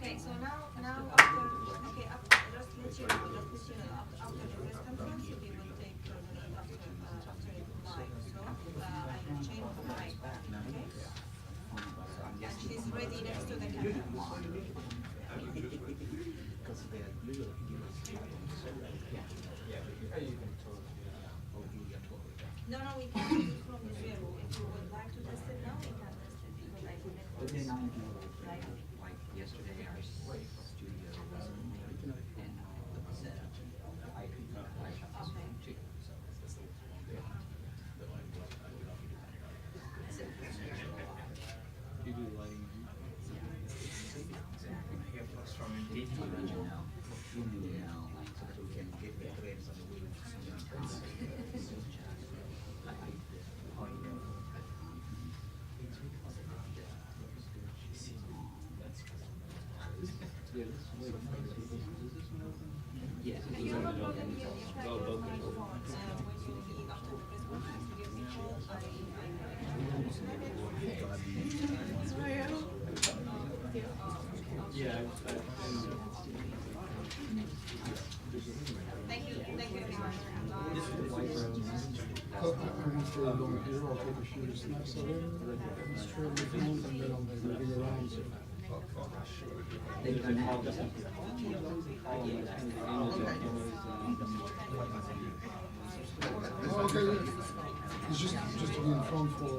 Okay, so now after, okay, after, just let you know, after the press conference, we will take after live. So I will change the mic, okay? And she's ready next to the camera. No, we can do it from zero. If you would like to test it now, we can test it because I connected this like yesterday our studio wasn't and set up. Okay. You do lighting. Yeah. If you have a problem, you can use my phone. When you leave after the press conference, you give me a call. Thank you everyone. I'm going to stay along here. I'll take a few snaps of it. Let's try the phone and then I'll moving around. Okay. It's just to be in front for.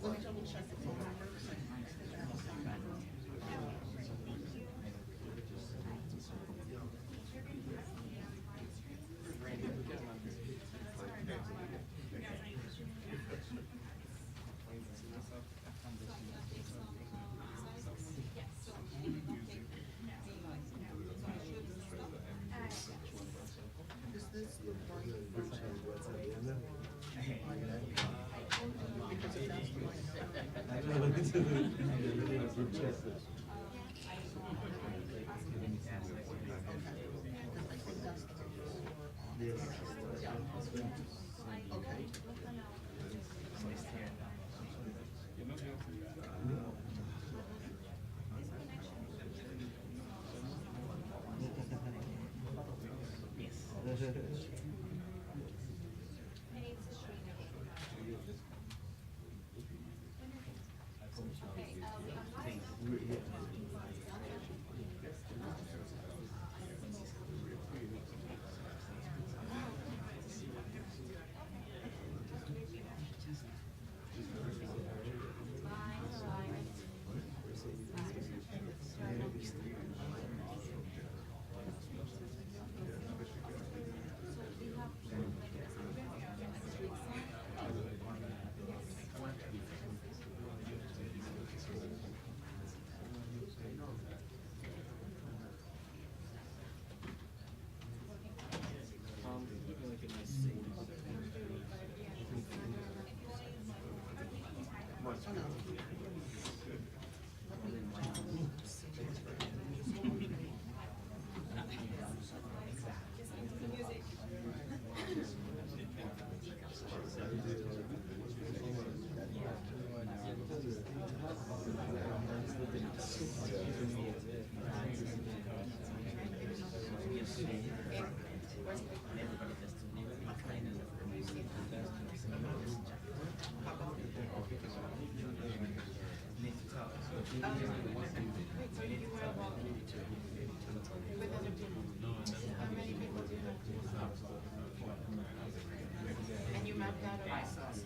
Let me double check the phone number. Is this the right? And you mapped out a license.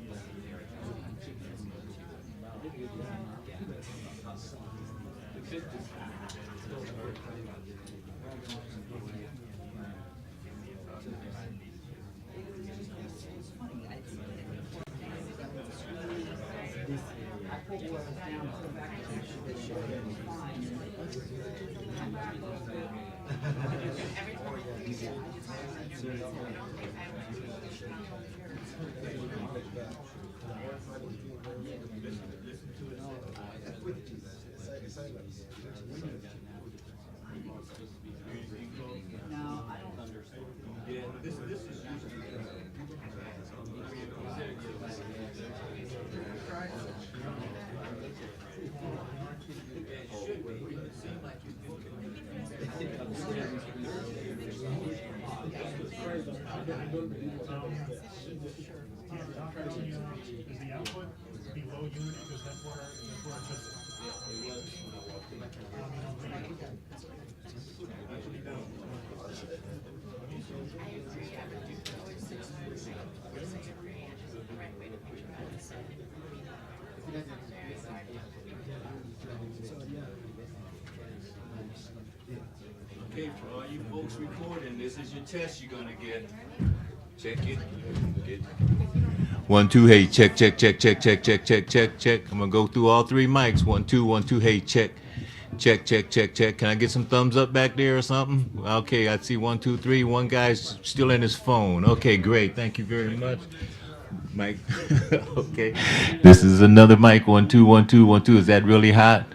Now, I don't understand. Yeah, this is usually Is the output below unit, because that's where it just. Okay, for all you folks recording, this is your test you're gonna get. Check it. Get 1, 2, hey, check, check, check, check, check, check, check, check, check. I'm gonna go through all 3 mics. 1, 2, 1, 2, hey, check. Check, check, check, check. Can I get some thumbs up back there or something? Okay, I see 1, 2, 3. One guy's still in his phone. Okay, great. Thank you very much. Mike. Okay. This is another mic. 1, 2, 1, 2, 1, 2. Is that really hot?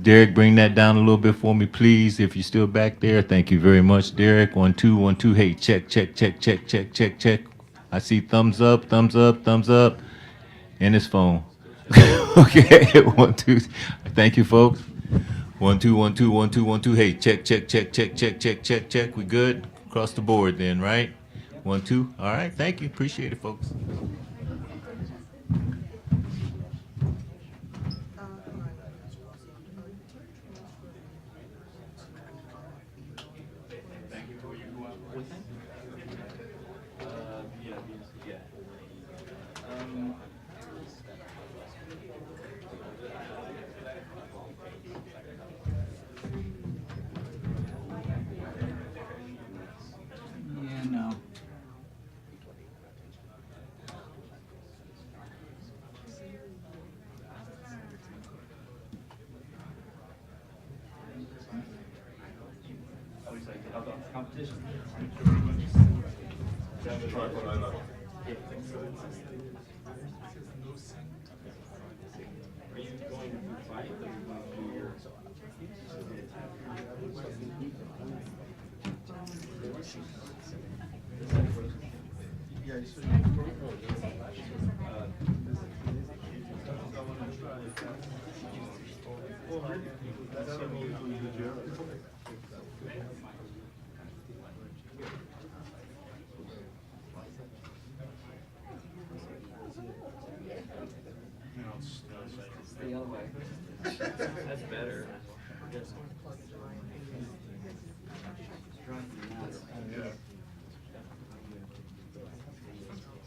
Derek, bring that down a little bit for me, please, if you're still back there. Thank you very much, Derek. 1, 2, 1, 2. Hey, check, check, check, check, check, check, check. I see thumbs up, thumbs up, thumbs up. And his phone. Okay, 1, 2. Thank you, folks. 1, 2, 1, 2, 1, 2, 1, 2. Hey, check, check, check, check, check, check, check, check. We good? Across the board then, right? 1, 2. All right, thank you. Appreciate it, folks. Yeah, no. Competition. The other way. That's better.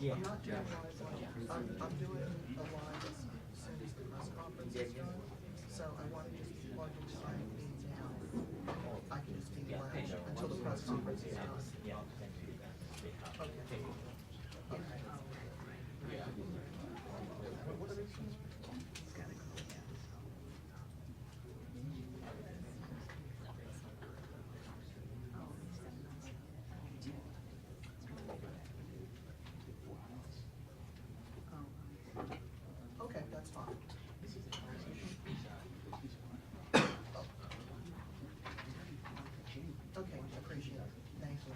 Yeah. I'm doing a live as soon as the press conference is done, so I want to just plug into my meeting now. I can just be live until the press conference is done. Okay, that's fine. Okay, appreciate it. Thank you.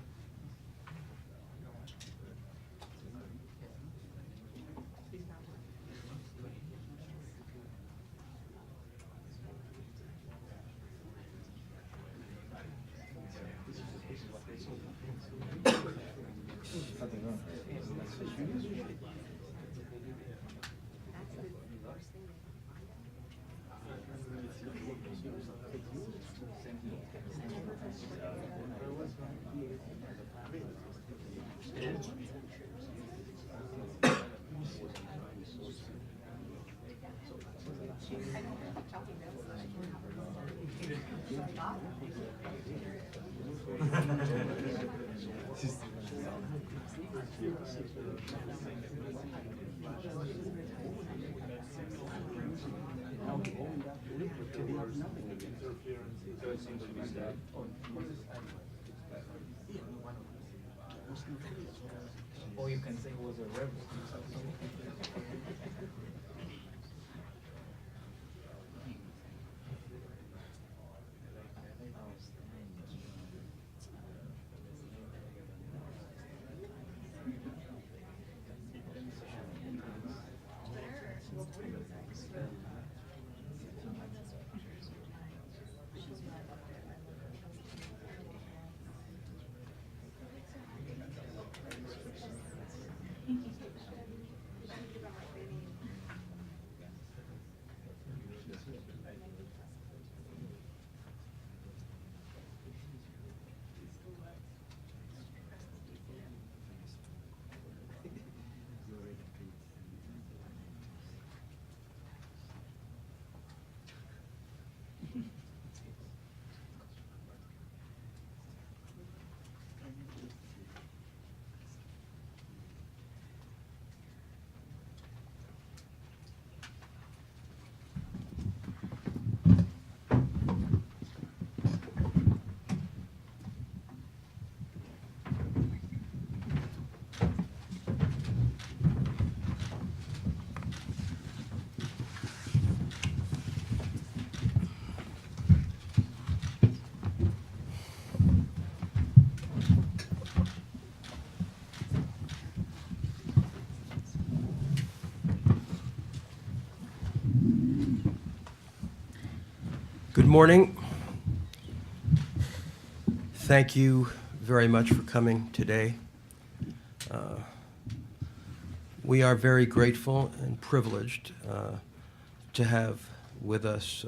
Or you can say it was a rebel. Good morning. Thank you very much for coming today. We are very grateful and privileged to have with us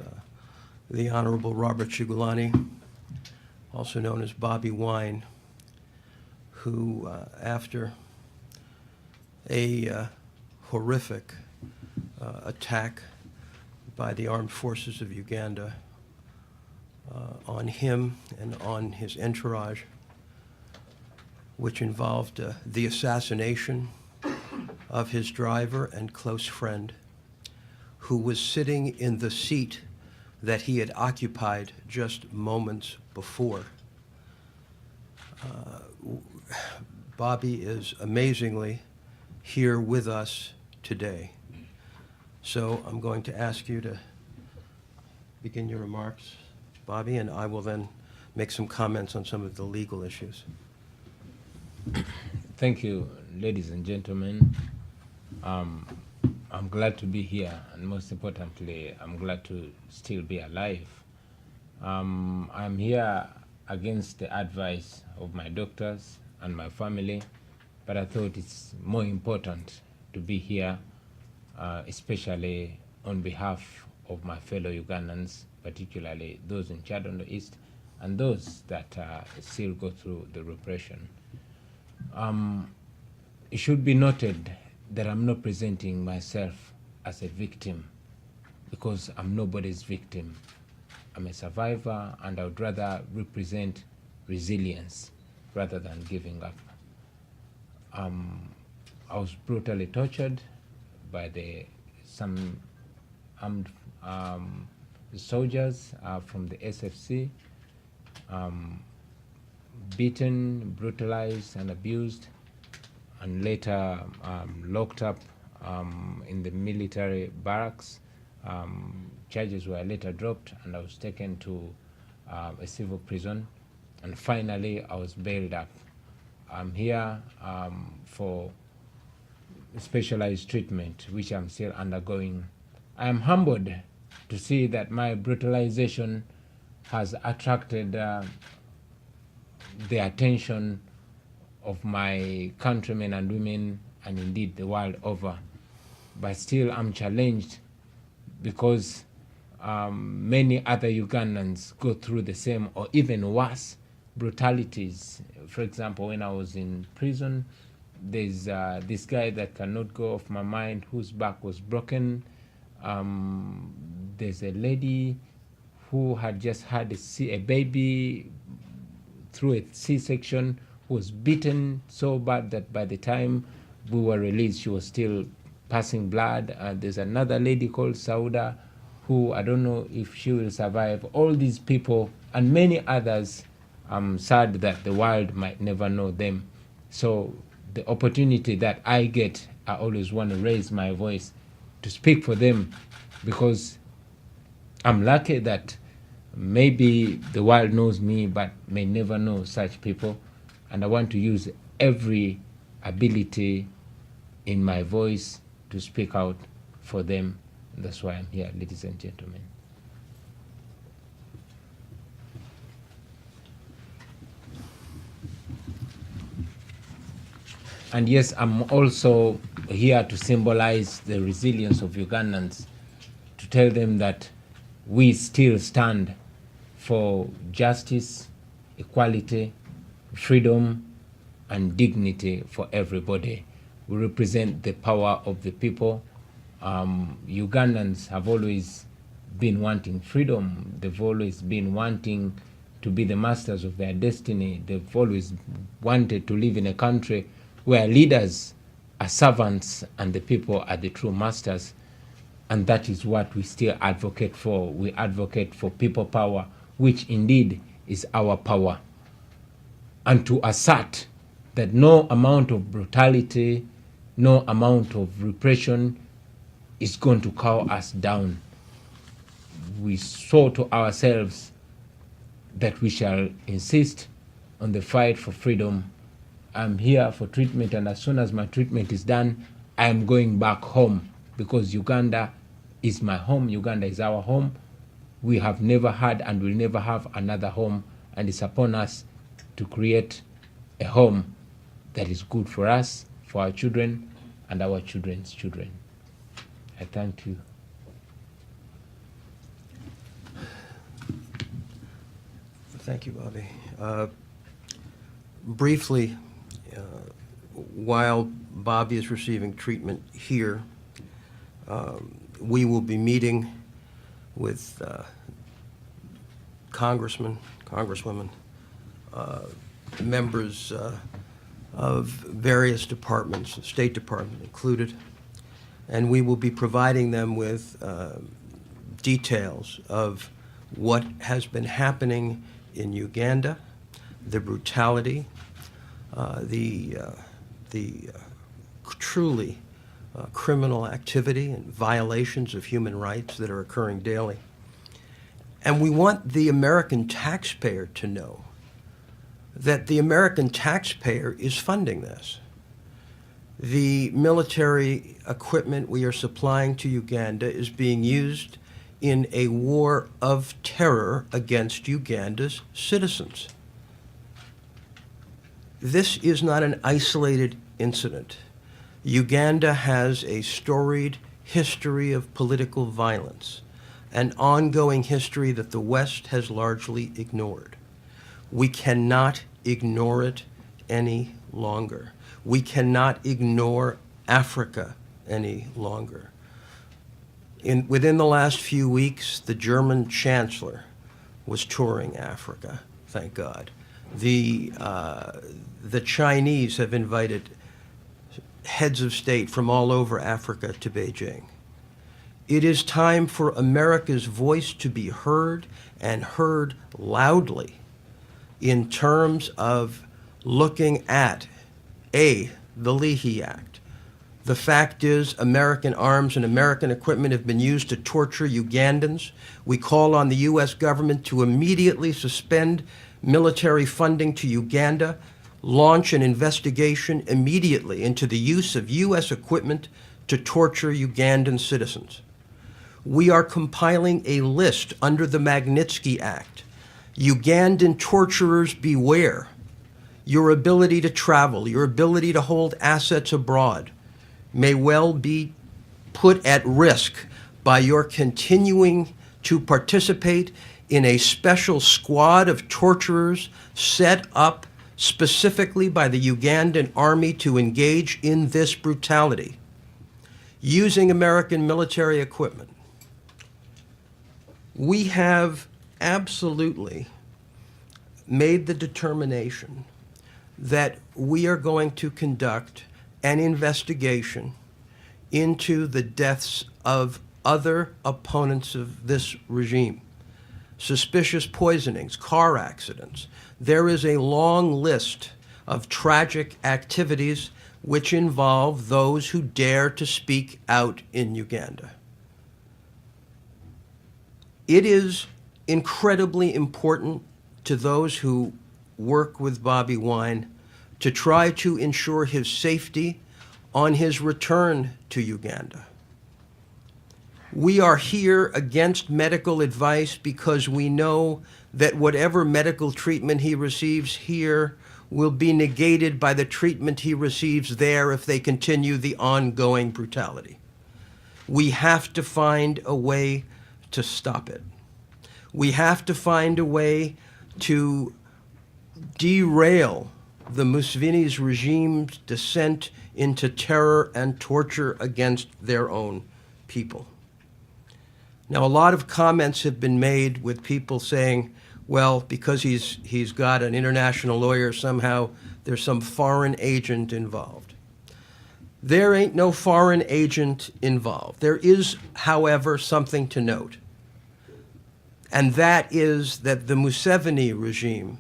the Honorable Robert Chigulani, also known as Bobi Wine, who, after a horrific attack by the armed forces of Uganda on him and on his entourage, which involved the assassination of his driver and close friend, who was sitting in the seat that he had occupied just moments before. Bobi is amazingly here with us today. So I'm going to ask you to begin your remarks, Bobi, and I will then make some comments on some of the legal issues. Thank you, ladies and gentlemen. I'm glad to be here, and most importantly, I'm glad to still be alive. I'm here against the advice of my doctors and my family, but I thought it's more important to be here, especially on behalf of my fellow Ugandans, particularly those in Chad on the East and those that still go through the repression. It should be noted that I'm not presenting myself as a victim, because I'm nobody's victim. I'm a survivor, and I would rather represent resilience rather than giving up. I was brutally tortured by some armed soldiers from the SFC, beaten, brutalized, and abused, and later locked up in the military barracks. Charges were later dropped, and I was taken to a civil prison, and finally I was bailed up. I'm here for specialized treatment, which I'm still undergoing. I am humbled to see that my brutalization has attracted the attention of my countrymen and women, and indeed the world over. But still I'm challenged, because many other Ugandans go through the same or even worse brutalities. For example, when I was in prison, there's this guy that cannot go off my mind, whose back was broken. There's a lady who had just had a baby through a C-section, who was beaten so bad that by the time we were released, she was still passing blood. There's another lady called Sauda, who I don't know if she will survive. All these people and many others, I'm sad that the world might never know them. So the opportunity that I get, I always want to raise my voice to speak for them, because I'm lucky that maybe the world knows me but may never know such people, and I want to use every ability in my voice to speak out for them. And that's why I'm here, ladies and gentlemen. And yes, I'm also here to symbolize the resilience of Ugandans, to tell them that we still stand for justice, equality, freedom, and dignity for everybody. We represent the power of the people. Ugandans have always been wanting freedom. They've always been wanting to be the masters of their destiny. They've always wanted to live in a country where leaders are servants and the people are the true masters. And that is what we still advocate for. We advocate for people power, which indeed is our power. And to assert that no amount of brutality, no amount of repression is going to cow us down. We swore to ourselves that we shall insist on the fight for freedom. I'm here for treatment, and as soon as my treatment is done, I am going back home, because Uganda is my home. Uganda is our home, we have never had and will never have another home, and it's upon us to create a home that is good for us, for our children, and our children's children. I thank you. Thank you, Bobby. Briefly, while Bobby is receiving treatment here, we will be meeting with congressmen, congresswomen, members of various departments, the State Department included, and we will be providing them with details of what has been happening in Uganda, the brutality, the truly criminal activity and violations of human rights that are occurring daily. And we want the American taxpayer to know that the American taxpayer is funding this. The military equipment we are supplying to Uganda is being used in a war of terror against Uganda's citizens. This is not an isolated incident. Uganda has a storied history of political violence, an ongoing history that the West has largely ignored. We cannot ignore it any longer. We cannot ignore Africa any longer. Within the last few weeks, the German chancellor was touring Africa, thank God. The Chinese have invited heads of state from all over Africa to Beijing. It is time for America's voice to be heard, and heard loudly, in terms of looking at, A, the Leahy Act. The fact is, American arms and American equipment have been used to torture Ugandans. We call on the U.S. government to immediately suspend military funding to Uganda, launch an investigation immediately into the use of U.S. equipment to torture Ugandan citizens. We are compiling a list under the Magnitsky Act. Ugandan torturers, beware. Your ability to travel, your ability to hold assets abroad may well be put at risk by your continuing to participate in a special squad of torturers set up specifically by the Ugandan army to engage in this brutality, using American military equipment. We have absolutely made the determination that we are going to conduct an investigation into the deaths of other opponents of this regime. Suspicious poisonings, car accidents. There is a long list of tragic activities which involve those who dare to speak out in Uganda. It is incredibly important to those who work with Bobi Wine to try to ensure his safety on his return to Uganda. We are here against medical advice because we know that whatever medical treatment he receives here will be negated by the treatment he receives there if they continue the ongoing brutality. We have to find a way to stop it. We have to find a way to derail the Museveni's regime's descent into terror and torture against their own people. Now, a lot of comments have been made with people saying, well, because he's got an international lawyer, somehow there's some foreign agent involved. There ain't no foreign agent involved. There is, however, something to note, and that is that the Museveni regime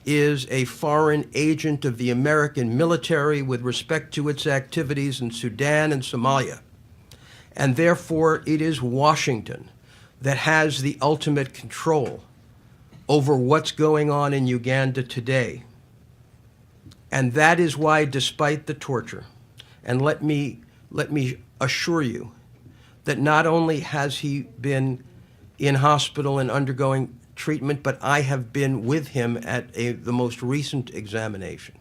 is a foreign agent of the American military with respect to its activities in Sudan and Somalia. And therefore, it is Washington that has the ultimate control over what's going on in Uganda today. And that is why, despite the torture, and let me assure you that not only has he been in hospital and undergoing treatment, but I have been with him at the most recent examination.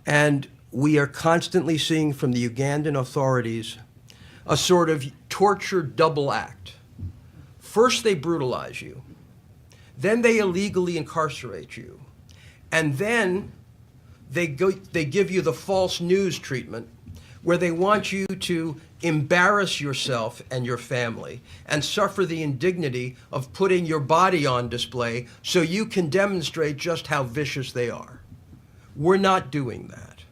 And we are constantly seeing from the Ugandan authorities a sort of torture double act. First, they brutalize you. Then they illegally incarcerate you. And then they give you the false news treatment, where they want you to embarrass yourself and your family and suffer the indignity of putting your body on display so you can demonstrate just how vicious they are. We're not doing that.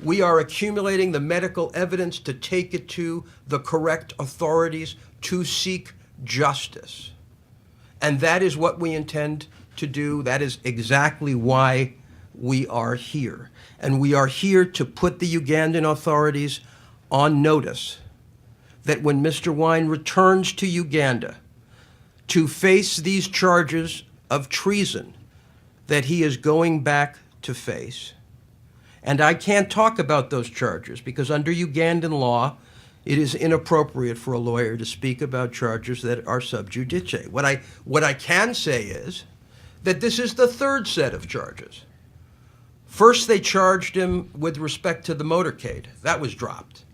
We are accumulating the medical evidence to take it to the correct authorities to seek justice. And that is what we intend to do. That is exactly why we are here. And we are here to put the Ugandan authorities on notice that when Mr. Wine returns to Uganda to face these charges of treason that he is going back to face. And I can't talk about those charges because under Ugandan law, it is inappropriate for a lawyer to speak about charges that are sub judice. What I can say is that this is the third set of charges. First, they charged him with respect to the motorcade. That was dropped.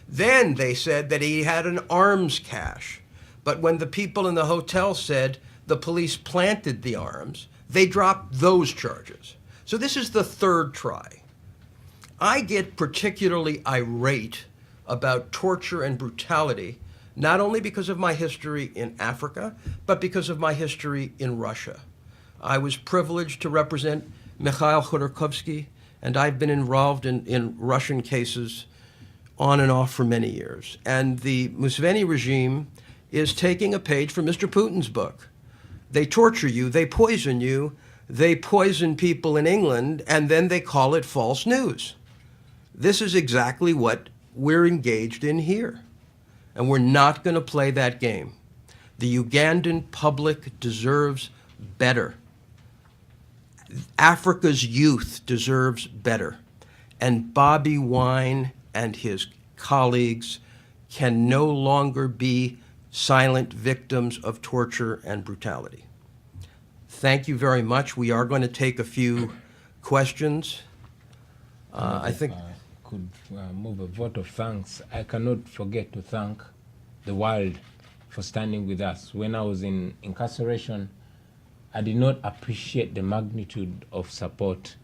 Then they said that he had an arms cache. But when the people in the hotel said the police planted the arms, they dropped those charges. So this is the third try. I get particularly irate about torture and brutality, not only because of my history in Africa, but because of my history in Russia. I was privileged to represent Mikhail Khodorkovsky, and I've been involved in Russian cases on and off for many years. And the Museveni regime is taking a page from Mr. Putin's book. They torture you, they poison people in England, and then they call it false news. This is exactly what we're engaged in here. And we're not going to play that game. The Ugandan public deserves better. Africa's youth deserves better. And Bobi Wine and his colleagues can no longer be silent victims of torture and brutality. Thank you very much. We are going to take a few questions. I think... could move a vote of thanks. I cannot forget to thank the world for standing with us. When I was in incarceration, I did not appreciate the magnitude of support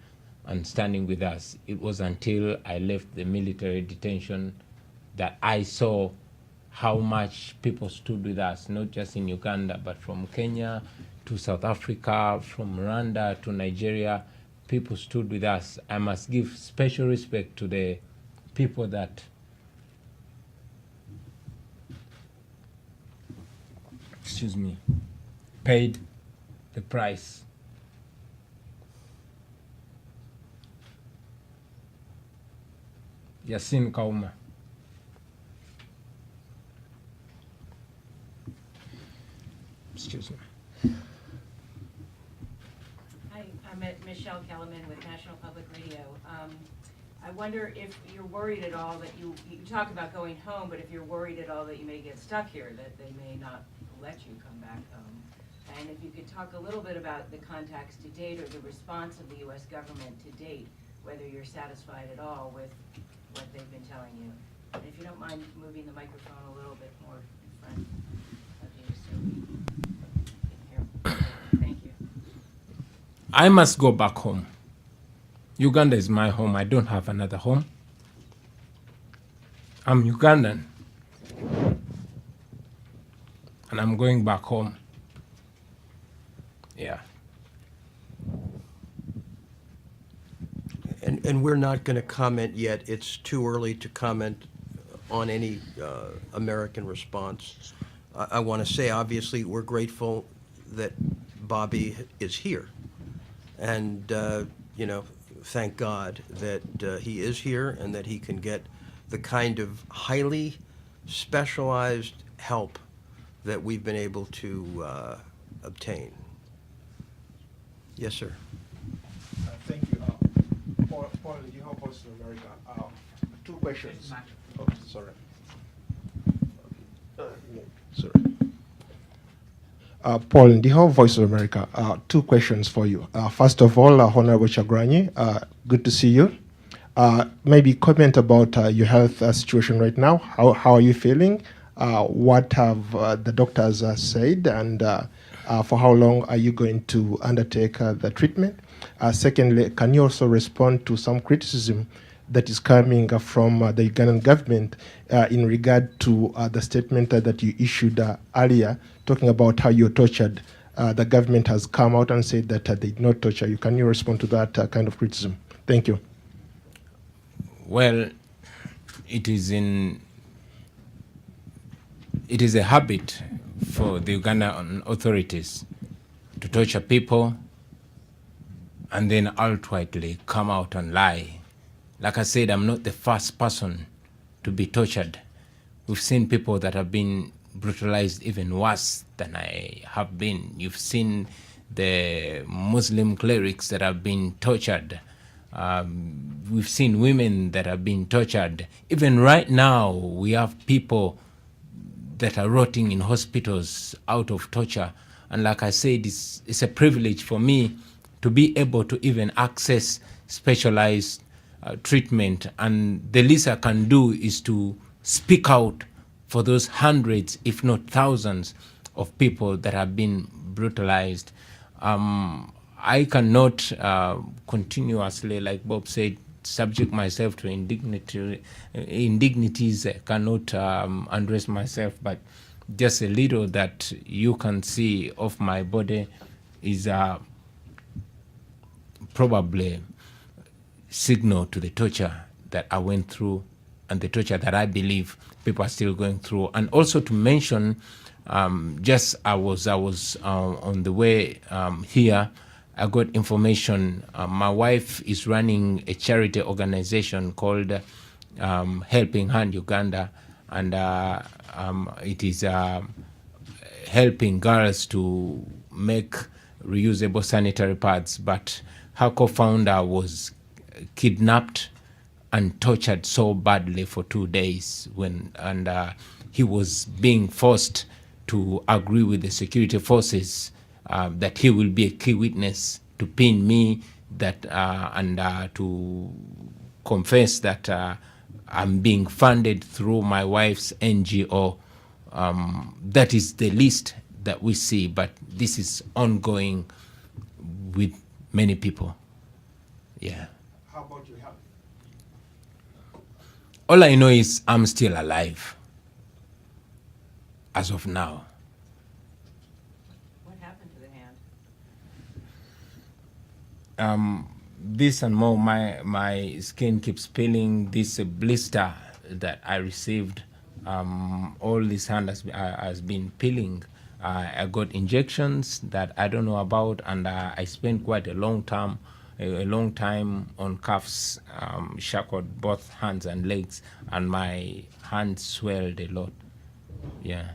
and standing with us. It was until I left the military detention that I saw how much people stood with us, not just in Uganda, but from Kenya to South Africa, from Rwanda to Nigeria. People stood with us. I must give special respect to the people that paid the price. Yasin Kauma. Excuse me. Hi, I'm Michelle Kellerman with National Public Radio. I wonder if you're worried at all that you talk about going home, but if you're worried at all that you may get stuck here, that they may not let you come back home. And if you could talk a little bit about the contacts to date or the response of the U.S. government to date, whether you're satisfied at all with what they've been telling you. And if you don't mind moving the microphone a little bit more in front of you so we can hear. Thank you. I must go back home. Uganda is my home. I don't have another home. I'm Ugandan. And I'm going back home. Yeah. And we're not going to comment yet. It's too early to comment on any American response. I want to say, obviously, we're grateful that Bobi is here. And, thank God that he is here and that he can get the kind of highly specialized help that we've been able to obtain. Yes, sir. Thank you. Paul, you help us in America. Two questions. Oh, sorry. Yeah, sorry. Paul, in the whole Voice of America, two questions for you. First of all, Honorable Chagranyi, good to see you. Maybe comment about your health situation right now. How are you feeling? What have the doctors said, and for how long are you going to undertake the treatment? Secondly, can you also respond to some criticism that is coming from the Ugandan government in regard to the statement that you issued earlier, talking about how you're tortured? The government has come out and said that they did not torture you. Can you respond to that kind of criticism? Thank you. Well, it is a habit for the Ugandan authorities to torture people and then outrightly come out and lie. Like I said, I'm not the first person to be tortured. We've seen people that have been brutalized even worse than I have been. You've seen the Muslim clerics that have been tortured. We've seen women that have been tortured. Even right now, we have people that are rotting in hospitals out of torture. And like I said, it's a privilege for me to be able to even access specialized treatment. And the least I can do is to speak out for those hundreds, if not thousands, of people that have been brutalized. I cannot continuously, like Bob said, subject myself to indignities. I cannot undress myself, but just a little that you can see of my body is probably signal to the torture that I went through and the torture that I believe people are still going through. And also to mention, just I was on the way here, I got information. My wife is running a charity organization called Helping Hand Uganda, and it is helping girls to make reusable sanitary pads. But her co-founder was kidnapped and tortured so badly for 2 days and he was being forced to agree with the security forces that he will be a key witness to pin me and to confess that I'm being funded through my wife's NGO. That is the least that we see, but this is ongoing with many people. Yeah. How about your health? All I know is I'm still alive as of now. What happened to the hand? This and more, my skin keeps peeling. This blister that I received, all this hand has been peeling. I got injections that I don't know about, and I spent quite a long time on cuffs, shackled both hands and legs, and my hands swelled a lot. Yeah.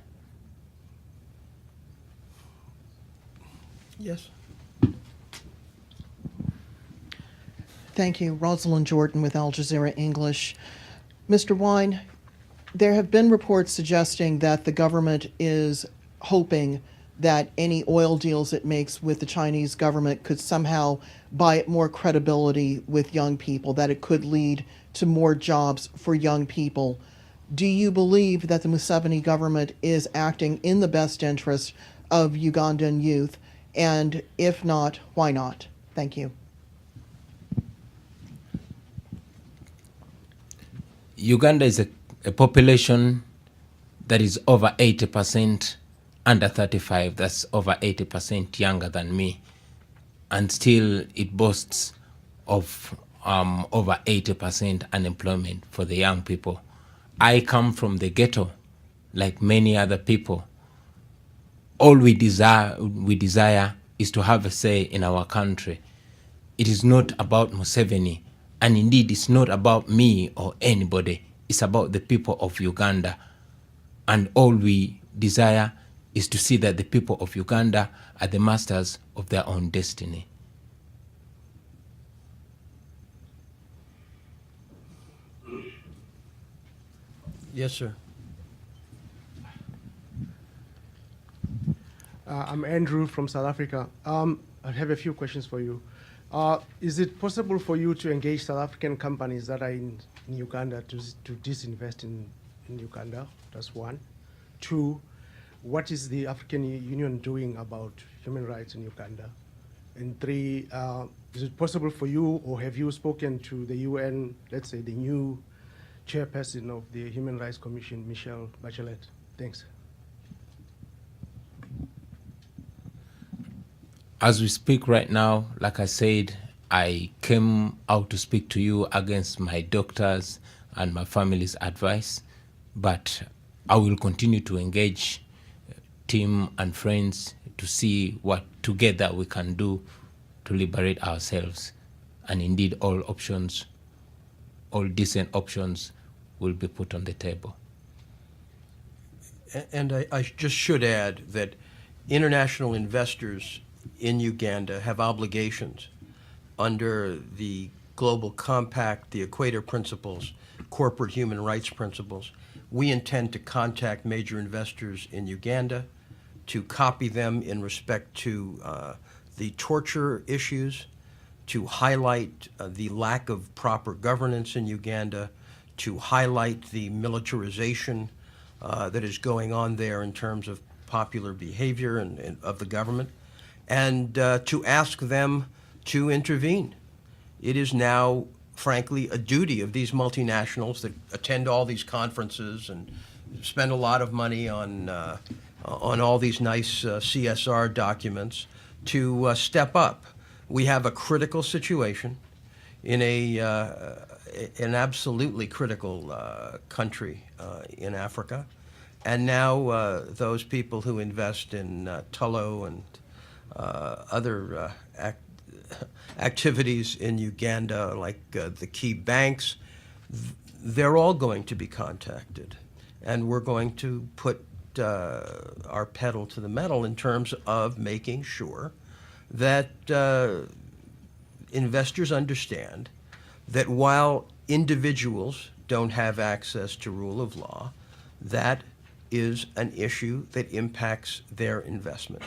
Yes. Thank you. Rosalind Jordan with Al Jazeera English. Mr. Wine, there have been reports suggesting that the government is hoping that any oil deals it makes with the Chinese government could somehow buy it more credibility with young people, that it could lead to more jobs for young people. Do you believe that the Museveni government is acting in the best interest of Ugandan youth? And if not, why not? Thank you. Uganda is a population that is over 80% under 35. That's over 80% younger than me. And still it boasts of over 80% unemployment for the young people. I come from the ghetto, like many other people. All we desire is to have a say in our country. It is not about Museveni, and indeed it's not about me or anybody. It's about the people of Uganda. And all we desire is to see that the people of Uganda are the masters of their own destiny. Yes, sir. I'm Andrew from South Africa. I have a few questions for you. Is it possible for you to engage South African companies that are in Uganda to disinvest in Uganda? That's one. Two, what is the African Union doing about human rights in Uganda? And three, is it possible for you, or have you spoken to the UN, let's say the new chairperson of the Human Rights Commission, Michelle Bachelet? Thanks. As we speak right now, like I said, I came out to speak to you against my doctors and my family's advice, but I will continue to engage team and friends to see what together we can do to liberate ourselves. And indeed, all options, all decent options will be put on the table. And I just should add that international investors in Uganda have obligations under the Global Compact, the Equator Principles, corporate human rights principles. We intend to contact major investors in Uganda to copy them in respect to the torture issues, to highlight the lack of proper governance in Uganda, to highlight the militarization that is going on there in terms of popular behavior and of the government, and to ask them to intervene. It is now, frankly, a duty of these multinationals that attend all these conferences and spend a lot of money on all these nice CSR documents to step up. We have a critical situation in an absolutely critical country in Africa, and now those people who invest in Tullow and other activities in Uganda, like the key banks, they're all going to be contacted, and we're going to put our pedal to the metal in terms of making sure that investors understand that while individuals don't have access to rule of law, that is an issue that impacts their investment.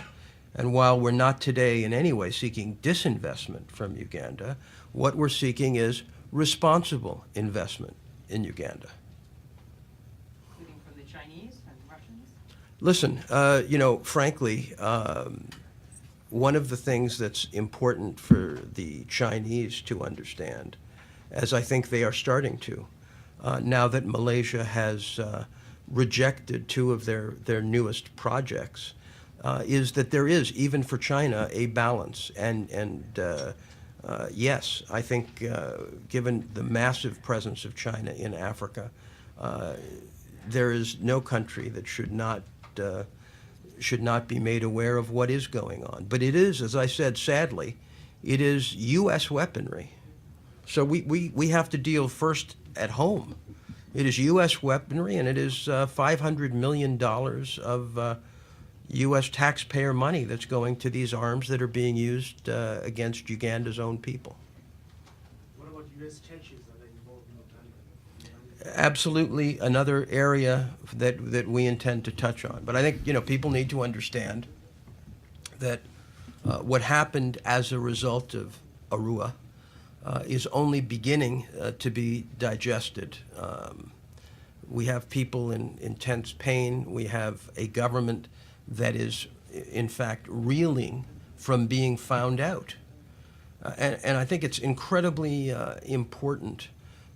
And while we're not today in any way seeking disinvestment from Uganda, what we're seeking is responsible investment in Uganda. Including from the Chinese and Russians? Listen, frankly, one of the things that's important for the Chinese to understand, as I think they are starting to, now that Malaysia has rejected two of their newest projects, is that there is, even for China, a balance. And yes, I think given the massive presence of China in Africa, there is no country that should not be made aware of what is going on. But it is, as I said, sadly, it is U.S. weaponry. So we have to deal first at home. It is U.S. weaponry, and it is $500 million of U.S. taxpayer money that's going to these arms that are being used against Uganda's own people. What about U.S. churches that are involved in Uganda? Absolutely another area that we intend to touch on. But I think, people need to understand that what happened as a result of Arua is only beginning to be digested. We have people in intense pain. We have a government that is, in fact, reeling from being found out. And I think it's incredibly important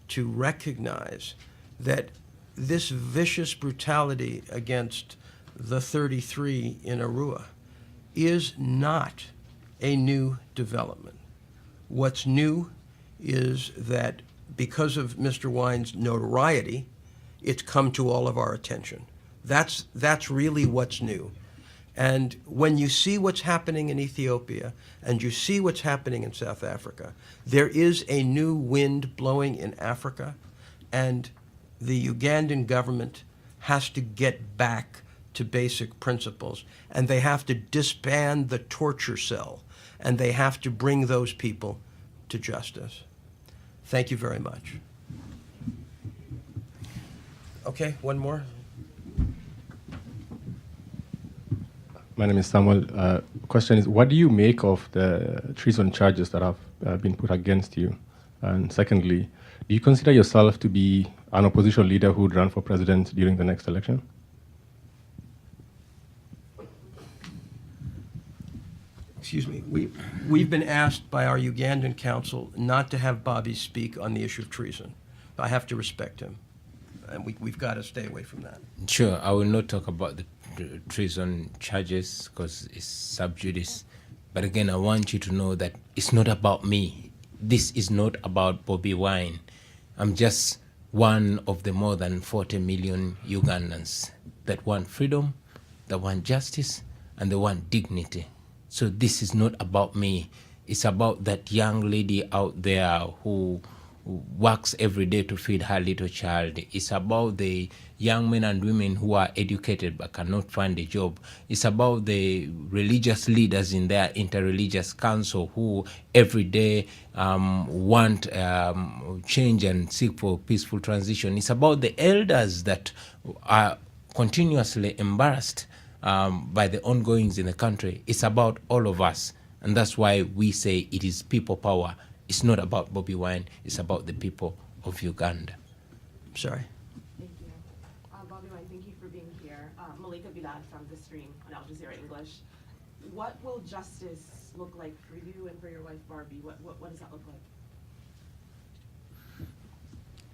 to recognize that this vicious brutality against the 33 in Arua is not a new development. What's new is that because of Mr. Wine's notoriety, it's come to all of our attention. That's really what's new. And when you see what's happening in Ethiopia and you see what's happening in South Africa, there is a new wind blowing in Africa, and the Ugandan government has to get back to basic principles, and they have to disband the torture cell, and they have to bring those people to justice. Thank you very much. Okay, one more. My name is Samuel. Question is, what do you make of the treason charges that have been put against you? And secondly, do you consider yourself to be an opposition leader who would run for president during the next election? Excuse me. We've been asked by our Ugandan counsel not to have Bobi speak on the issue of treason. I have to respect him, and we've got to stay away from that. Sure, I will not talk about the treason charges because it's sub judice. But again, I want you to know that it's not about me. This is not about Bobi Wine. I'm just one of the more than 40 million Ugandans that want freedom, that want justice, and they want dignity. So this is not about me. It's about that young lady out there who works every day to feed her little child. It's about the young men and women who are educated but cannot find a job. It's about the religious leaders in their interreligious council who every day want change and seek for peaceful transition. It's about the elders that are continuously embarrassed by the ongoings in the country. It's about all of us. And that's why we say it is people power. It's not about Bobi Wine. It's about the people of Uganda. Sorry. Thank you. Bobi Wine, thank you for being here. Malika Bilal from The Stream on Al Jazeera English. What will justice look like for you and for your wife, Barbie? What does that look like?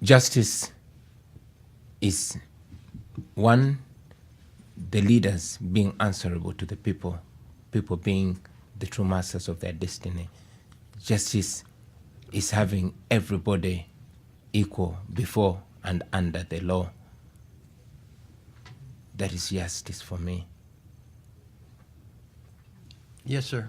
Justice is, one, the leaders being answerable to the people, people being the true masters of their destiny. Justice is having everybody equal before and under the law. That is justice for me. Yes, sir.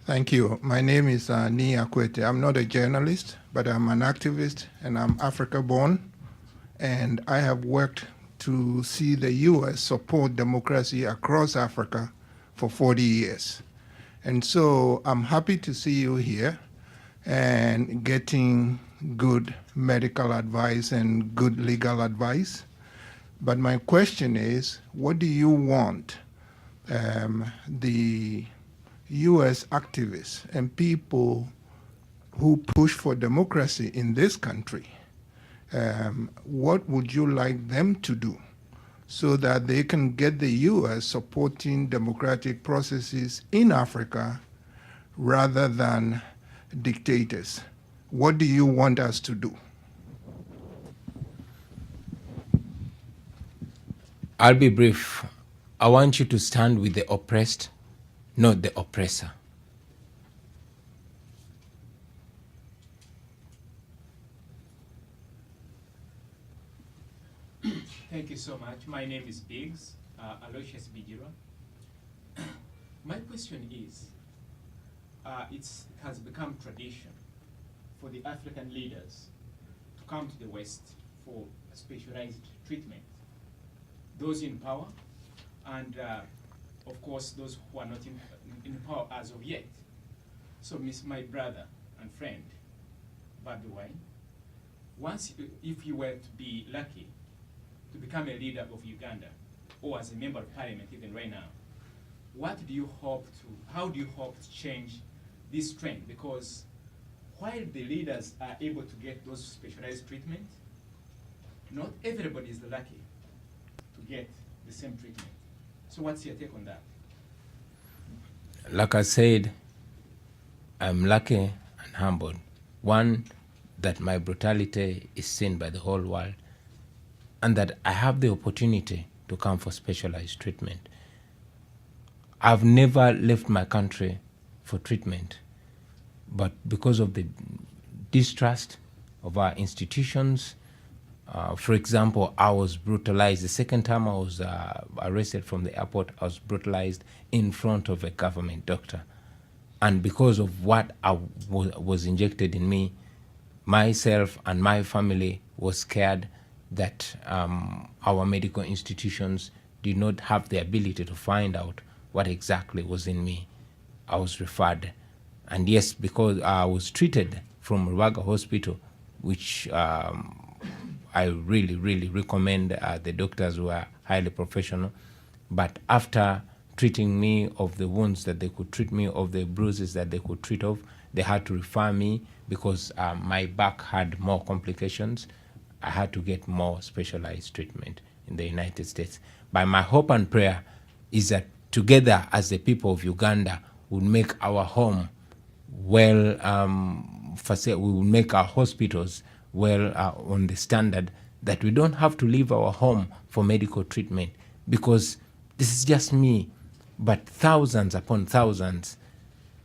Thank you. My name is Ni Akwete. I'm not a journalist, but I'm an activist, and I'm Africa-born. And I have worked to see the U.S. support democracy across Africa for 40 years. And so I'm happy to see you here and getting good medical advice and good legal advice. But my question is, what do you want the U.S. activists and people who push for democracy in this country, what would you like them to do so that they can get the U.S. supporting democratic processes in Africa rather than dictators? What do you want us to do? I'll be brief. I want you to stand with the oppressed, not the oppressor. Thank you so much. My name is Biggs, Aloysius Bijiro. My question is, it has become tradition for the African leaders to come to the West for specialized treatment. Those in power and, of course, those who are not in power as of yet. So, my brother and friend, Bobi Wine, if you were to be lucky to become a leader of Uganda, or as a member of parliament even right now, how do you hope to change this trend? Because while the leaders are able to get those specialized treatment, not everybody is lucky to get the same treatment. So what's your take on that? Like I said, I'm lucky and humbled. One, that my brutality is seen by the whole world, and that I have the opportunity to come for specialized treatment. I've never left my country for treatment, but because of the distrust of our institutions, for example, I was brutalized. The second time I was arrested from the airport, I was brutalized in front of a government doctor. And because of what was injected in me, myself and my family was scared that our medical institutions did not have the ability to find out what exactly was in me. I was referred. And yes, because I was treated from Rubaga Hospital, which I really, really recommend the doctors who are highly professional. But after treating me of the wounds that they could treat me of, the bruises that they could treat of, they had to refer me because my back had more complications. I had to get more specialized treatment in the United States. But my hope and prayer is that together as the people of Uganda will make our home well, we will make our hospitals well on the standard that we don't have to leave our home for medical treatment, because this is just me, but thousands upon thousands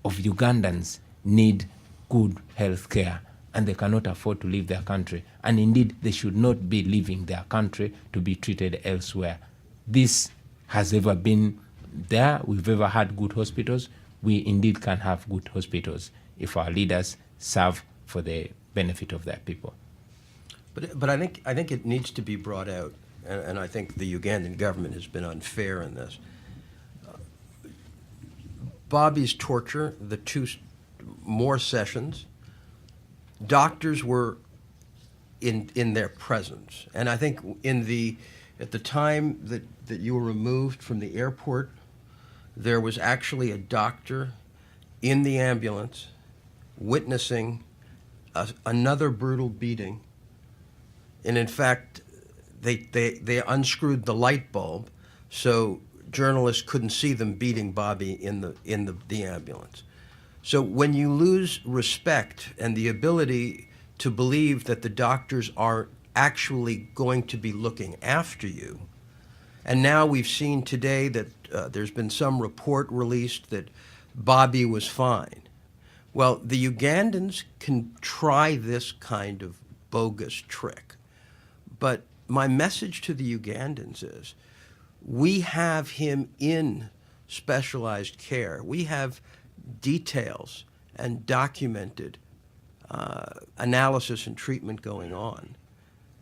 of Ugandans need good health care, and they cannot afford to leave their country. And indeed, they should not be leaving their country to be treated elsewhere. This has ever been there. We've ever had good hospitals. We indeed can have good hospitals if our leaders serve for the benefit of their people. But I think it needs to be brought out, and I think the Ugandan government has been unfair in this. Bobi's torture, the two more sessions, doctors were in their presence, and I think at the time that you were removed from the airport, there was actually a doctor in the ambulance witnessing another brutal beating. And in fact, they unscrewed the light bulb so journalists couldn't see them beating Bobi in the ambulance. So when you lose respect and the ability to believe that the doctors are actually going to be looking after you, and now we've seen today that there's been some report released that Bobi was fine. Well, the Ugandans can try this kind of bogus trick. But my message to the Ugandans is, we have him in specialized care. We have details and documented analysis and treatment going on.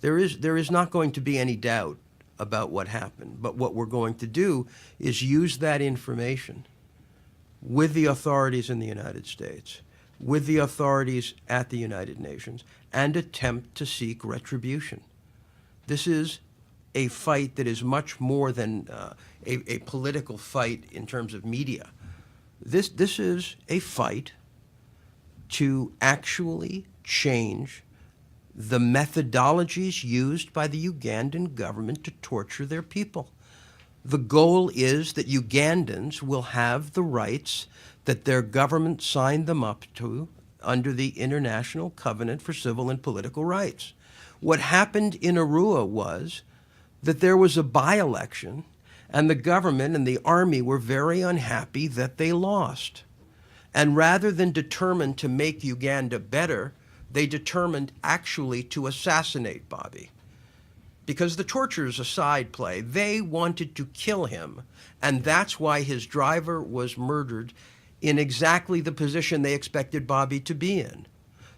There is not going to be any doubt about what happened. But what we're going to do is use that information with the authorities in the United States, with the authorities at the United Nations, and attempt to seek retribution. This is a fight that is much more than a political fight in terms of media. This is a fight to actually change the methodologies used by the Ugandan government to torture their people. The goal is that Ugandans will have the rights that their government signed them up to under the International Covenant for Civil and Political Rights. What happened in Arua was that there was a by-election, and the government and the army were very unhappy that they lost. And rather than determine to make Uganda better, they determined actually to assassinate Bobi. Because the torture is a side play. They wanted to kill him, and that's why his driver was murdered in exactly the position they expected Bobi to be in.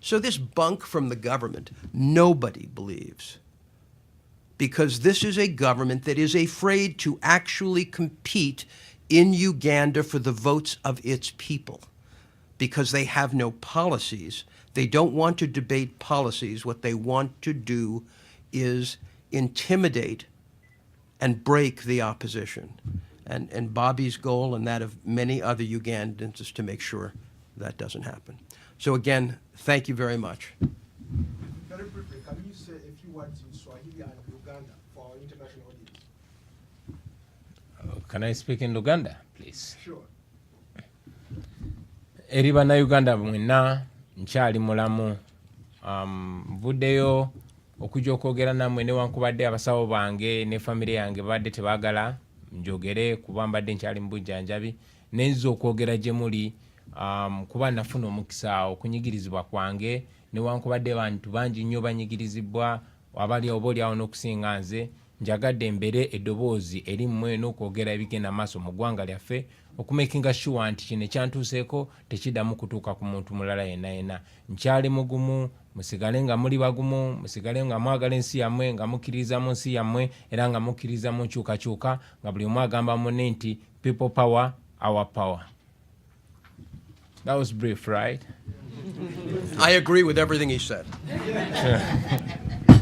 So this bunk from the government, nobody believes. Because this is a government that is afraid to actually compete in Uganda for the votes of its people. Because they have no policies. They don't want to debate policies. What they want to do is intimidate and break the opposition. And Bobi's goal and that of many other Ugandans is to make sure that doesn't happen. So again, thank you very much. Very briefly, can you say a few words in Swahili and Uganda for our international audience? Can I speak in Luganda, please? Sure. Eri bannayuganda mwenna nkyali mulamu, nvuddeyo okujja okwogera nammwe newankubadde abasawo bange ne famire yange badde tebaagala njogere kuba mbadde nkyali mu bujjanjabi, nenza okwogera gye muli kuba nafuna omukisa okunyigirizibwa kwange newankubadde abantu bangi nnyo banyigirizibwa abali obaolyawo n'okusinga nze. Njagadde mbere eddoboozi erimmwe n'okwogera ebigenda maaso mu ggwanga lyaffe okumakinga sure nti kino ekyantuuseeko tekiddamu kutuuka ku muntu mulala yenna yenna. Nkyali mugumu, musigale nga muli bagumu, musigale nga mwagala ensi yammwe, nga mukkiririza mu nsi yammwe era nga mukkiririza mu nkyukakyuka, nga buli omu agamba munne nti people power, our power. That was brief, right? I agree with everything he said. Sure.